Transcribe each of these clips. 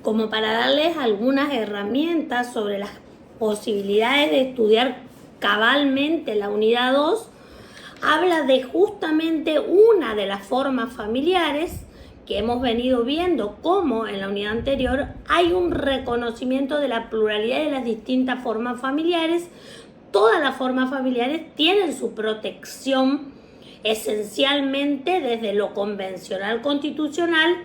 como para darles algunas herramientas sobre las posibilidades de estudiar cabalmente la unidad 2, habla de justamente una de las formas familiares que hemos venido viendo cómo en la unidad anterior hay un reconocimiento de la pluralidad de las distintas formas familiares. Todas las formas familiares tienen su protección esencialmente desde lo convencional constitucional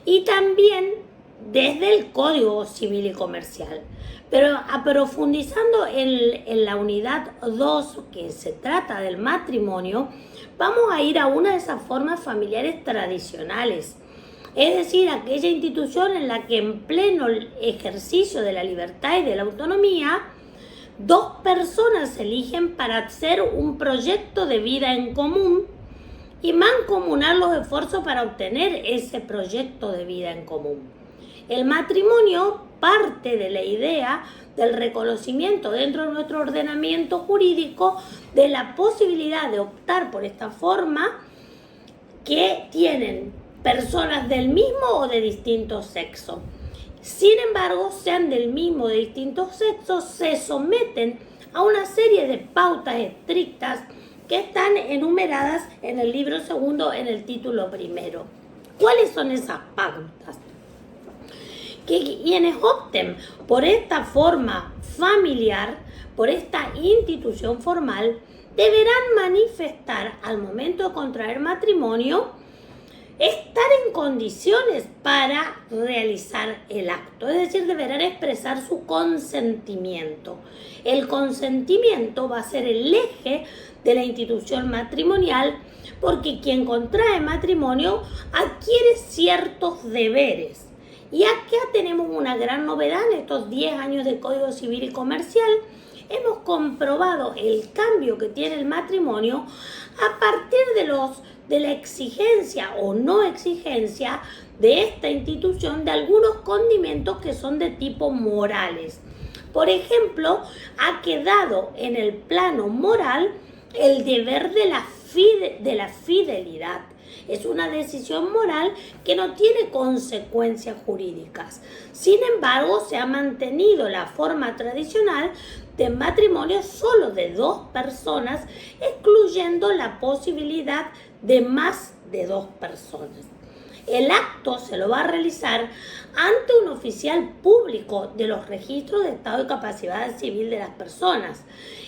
y también desde el Código Civil y Comercial. Pero profundizando en la unidad 2, que se trata del matrimonio, vamos a ir a una de esas formas familiares tradicionales, es decir, aquella institución en la que en pleno ejercicio de la libertad y de la autonomía, dos personas se eligen para hacer un proyecto de vida en común y mancomunar los esfuerzos para obtener ese proyecto de vida en común. El matrimonio parte de la idea del reconocimiento dentro de nuestro ordenamiento jurídico de la posibilidad de optar por esta forma que tienen personas del mismo o de distinto sexo. Sin embargo, sean del mismo o de distintos sexos, se someten a una serie de pautas estrictas que están enumeradas en el libro segundo, en el título primero. ¿Cuáles son esas pautas? Que quienes opten por esta forma familiar, por esta institución formal, deberán manifestar al momento de contraer matrimonio estar en condiciones para realizar el acto, es decir, deberán expresar su consentimiento. El consentimiento va a ser el eje de la institución matrimonial porque quien contrae matrimonio adquiere ciertos deberes. Y acá tenemos una gran novedad en estos 10 años de Código Civil y Comercial. Hemos comprobado el cambio que tiene el matrimonio a partir de la exigencia o no exigencia de esta institución de algunos condimentos que son de tipo morales. Por ejemplo, ha quedado en el plano moral el deber de la fidelidad. Es una decisión moral que no tiene consecuencias jurídicas. Sin embargo, se ha mantenido la forma tradicional de matrimonio solo de dos personas, excluyendo la posibilidad de más de dos personas. El acto se lo va a realizar ante un oficial público de los registros de estado de capacidad civil de las personas.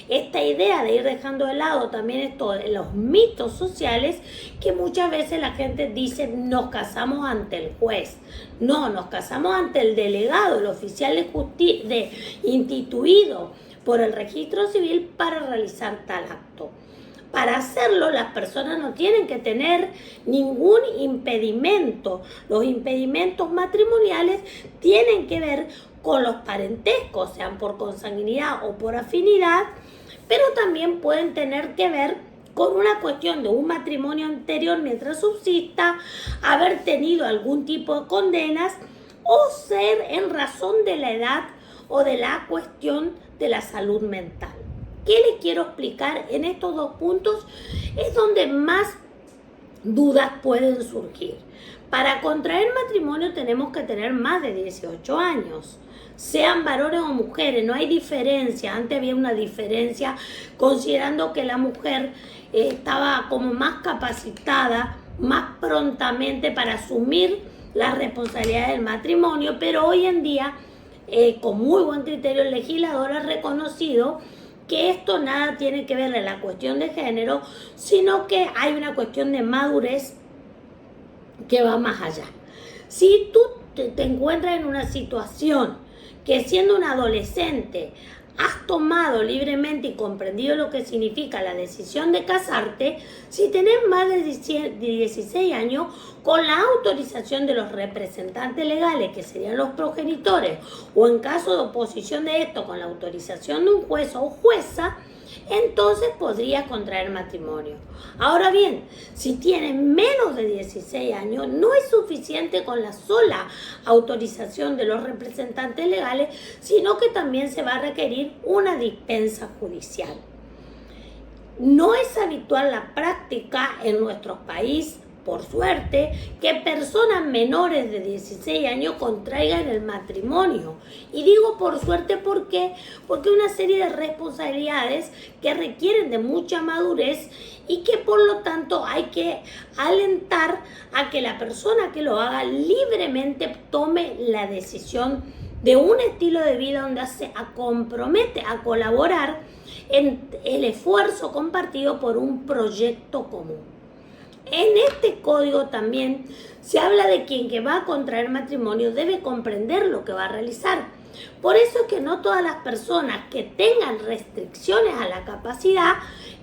Esta idea de ir dejando de lado también esto en los mitos sociales, que muchas veces la gente dice nos casamos ante el juez. No, nos casamos ante el delegado, el oficial instituido por el registro civil para realizar tal acto. Para hacerlo, las personas no tienen que tener ningún impedimento. Los impedimentos matrimoniales tienen que ver con los parentescos, sean por consanguinidad o por afinidad, pero también pueden tener que ver con una cuestión de un matrimonio anterior mientras subsista, haber tenido algún tipo de condenas o ser en razón de la edad o de la cuestión de la salud mental. ¿Qué les quiero explicar en estos dos puntos? Es donde más dudas pueden surgir. Para contraer matrimonio tenemos que tener más de 18 años. Sean varones o mujeres, no hay diferencia. Antes había una diferencia considerando que la mujer estaba como más capacitada, más prontamente para asumir la responsabilidad del matrimonio, pero hoy en día, con muy buen criterio, el legislador ha reconocido que esto nada tiene que ver en la cuestión de género, sino que hay una cuestión de madurez que va más allá. Si tú te encuentras en una situación que siendo un adolescente has tomado libremente y comprendido lo que significa la decisión de casarte, si tenés más de 16 años, con la autorización de los representantes legales, que serían los progenitores, o en caso de oposición de esto, con la autorización de un juez o jueza, entonces podrías contraer matrimonio. Ahora bien, si tienes menos de 16 años, no es suficiente con la sola autorización de los representantes legales, sino que también se va a requerir una dispensa judicial. No es habitual la práctica en nuestro país por suerte, que personas menores de 16 años contraigan el matrimonio. Y digo por suerte porque una serie de responsabilidades que requieren de mucha madurez y que por lo tanto hay que alentar a que la persona que lo haga libremente tome la decisión de un estilo de vida donde se compromete a colaborar en el esfuerzo compartido por un proyecto común. En este código también se habla de quien que va a contraer matrimonio debe comprender lo que va a realizar. Por eso es que no todas las personas que tengan restricciones a la capacidad,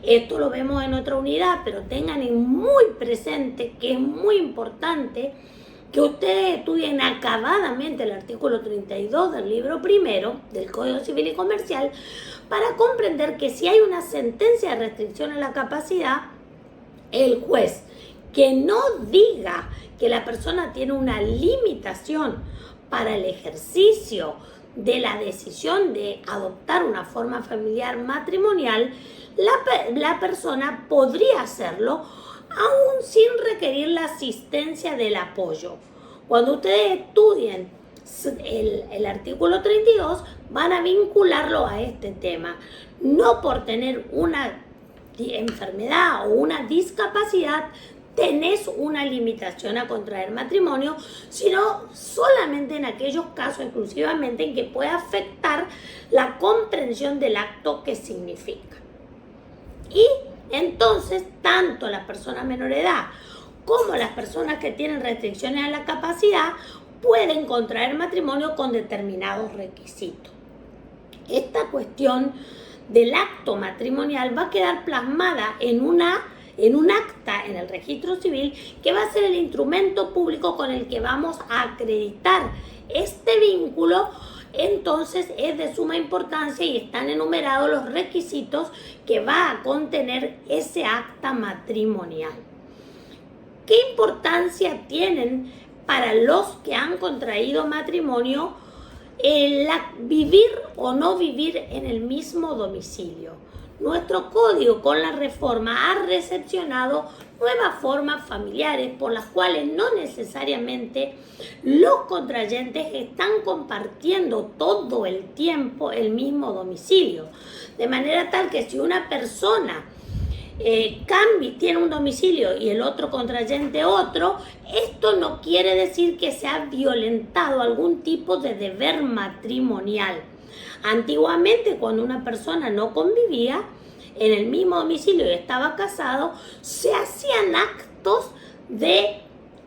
esto lo vemos en otra unidad, pero tengan muy presente que es muy importante que ustedes estudien acabadamente el artículo 32 del libro primero del Código Civil y Comercial para comprender que si hay una sentencia de restricción a la capacidad, el juez que no diga que la persona tiene una limitación para el ejercicio de la decisión de adoptar una forma familiar matrimonial, la persona podría hacerlo aún sin requerir la asistencia del apoyo. Cuando ustedes estudien el artículo 32, van a vincularlo a este tema. No por tener una enfermedad o una discapacidad tenés una limitación a contraer matrimonio, sino solamente en aquellos casos exclusivamente en que puede afectar la comprensión del acto que significa. Y entonces, tanto las personas menor de edad como las personas que tienen restricciones a la capacidad pueden contraer matrimonio con determinados requisitos. Esta cuestión del acto matrimonial va a quedar plasmada en un acta en el registro civil que va a ser el instrumento público con el que vamos a acreditar este vínculo. Entonces es de suma importancia y están enumerados los requisitos que va a contener ese acta matrimonial. ¿Qué importancia tienen para los que han contraído matrimonio vivir o no vivir en el mismo domicilio? Nuestro código con la reforma ha recepcionado nuevas formas familiares por las cuales no necesariamente los contrayentes están compartiendo todo el tiempo el mismo domicilio. De manera tal que si una persona tiene un domicilio y el otro contrayente otro, esto no quiere decir que se ha violentado algún tipo de deber matrimonial. Antiguamente, cuando una persona no convivía en el mismo domicilio y estaba casado, se hacían actos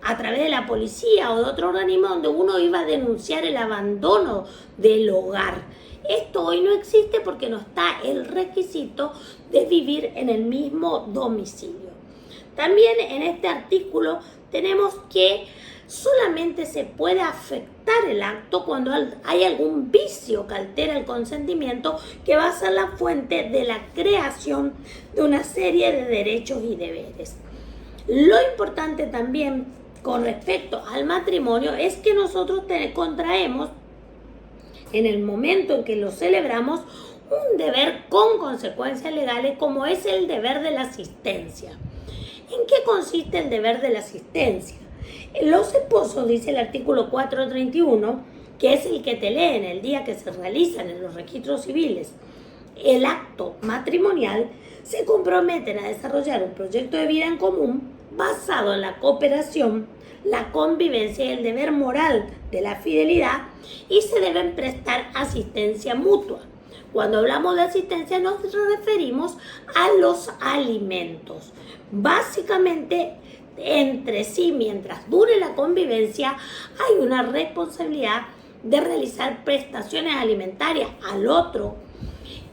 a través de la policía o de otro organismo donde uno iba a denunciar el abandono del hogar. Esto hoy no existe porque no está el requisito de vivir en el mismo domicilio. También en este artículo tenemos que solamente se puede afectar el acto cuando hay algún vicio que altera el consentimiento, que va a ser la fuente de la creación de una serie de derechos y deberes. Lo importante también con respecto al matrimonio es que nosotros contraemos en el momento en que lo celebramos un deber con consecuencias legales, como es el deber de la asistencia. ¿En qué consiste el deber de la asistencia? Los esposos, dice el artículo 431, que es el que te leen el día que se realizan en los registros civiles el acto matrimonial, se comprometen a desarrollar un proyecto de vida en común basado en la cooperación, la convivencia y el deber moral de la fidelidad, y se deben prestar asistencia mutua. Cuando hablamos de asistencia nos referimos a los alimentos. Básicamente, entre sí, mientras dure la convivencia, hay una responsabilidad de realizar prestaciones alimentarias al otro.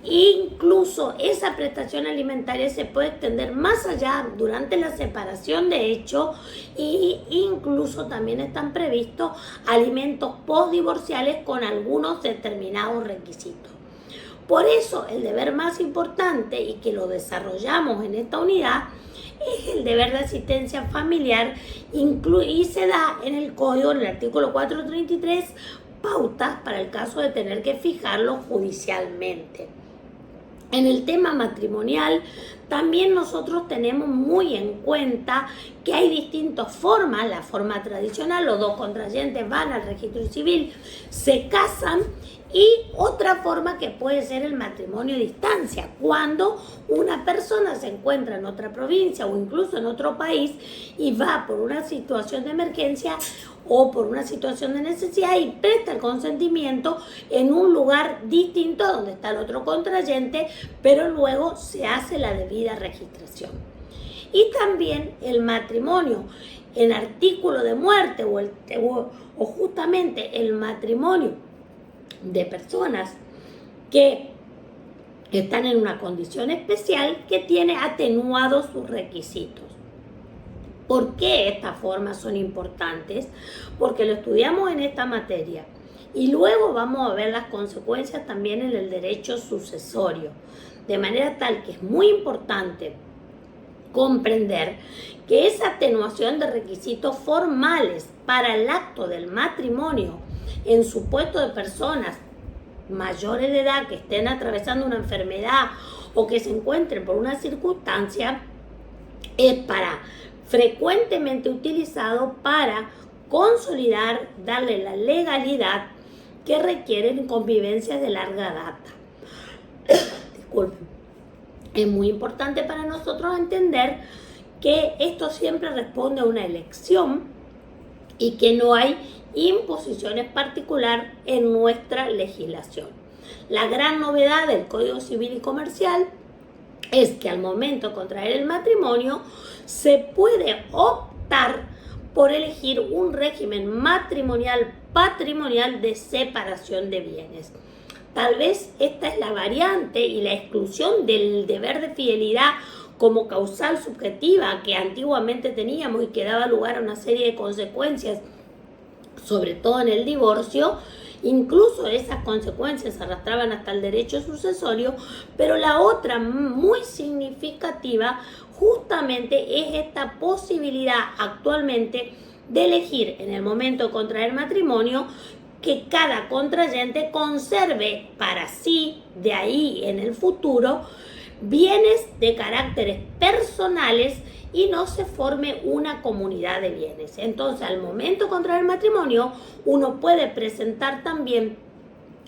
Incluso esa prestación alimentaria se puede extender más allá durante la separación de hecho, e incluso también están previstos alimentos postdivorciales con algunos determinados requisitos. Por eso el deber más importante, y que lo desarrollamos en esta unidad, es el deber de asistencia familiar, y se da en el código, en el artículo 433, pautas para el caso de tener que fijarlo judicialmente. En el tema matrimonial, también nosotros tenemos muy en cuenta que hay distintas formas. La forma tradicional, los dos contrayentes van al registro civil, se casan, y otra forma que puede ser el matrimonio a distancia, cuando una persona se encuentra en otra provincia o incluso en otro país y va por una situación de emergencia o por una situación de necesidad y presta el consentimiento en un lugar distinto donde está el otro contrayente, pero luego se hace la debida registración. Y también el matrimonio en artículo de muerte o justamente el matrimonio de personas que están en una condición especial que tiene atenuados sus requisitos. ¿Por qué estas formas son importantes? Porque lo estudiamos en esta materia y luego vamos a ver las consecuencias también en el derecho sucesorio, de manera tal que es muy importante comprender que esa atenuación de requisitos formales para el acto del matrimonio en supuesto de personas mayores de edad que estén atravesando una enfermedad o que se encuentren por una circunstancia es frecuentemente utilizado para consolidar, darle la legalidad que requieren convivencias de larga data. Disculpen. Es muy importante para nosotros entender que esto siempre responde a una elección y que no hay imposiciones particulares en nuestra legislación. La gran novedad del Código Civil y Comercial es que al momento de contraer el matrimonio se puede optar por elegir un régimen matrimonial patrimonial de separación de bienes. Tal vez esta es la variante y la exclusión del deber de fidelidad como causal subjetiva que antiguamente teníamos y que daba lugar a una serie de consecuencias, sobre todo en el divorcio. Incluso esas consecuencias arrastraban hasta el derecho sucesorio, pero la otra muy significativa justamente es esta posibilidad actualmente de elegir en el momento de contraer matrimonio que cada contrayente conserve para sí, de ahí en el futuro, bienes de caracteres personales y no se forme una comunidad de bienes. Entonces, al momento de contraer matrimonio, uno puede presentar también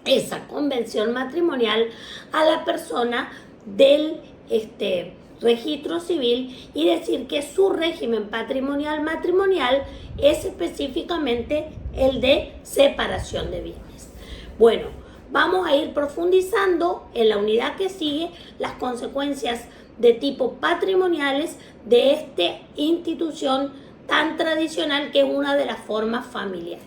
esa convención matrimonial a la persona del registro civil y decir que su régimen patrimonial matrimonial es específicamente el de separación de bienes. Bueno, vamos a ir profundizando en la unidad que sigue las consecuencias de tipo patrimoniales de esta institución tan tradicional que es una de las formas familiares.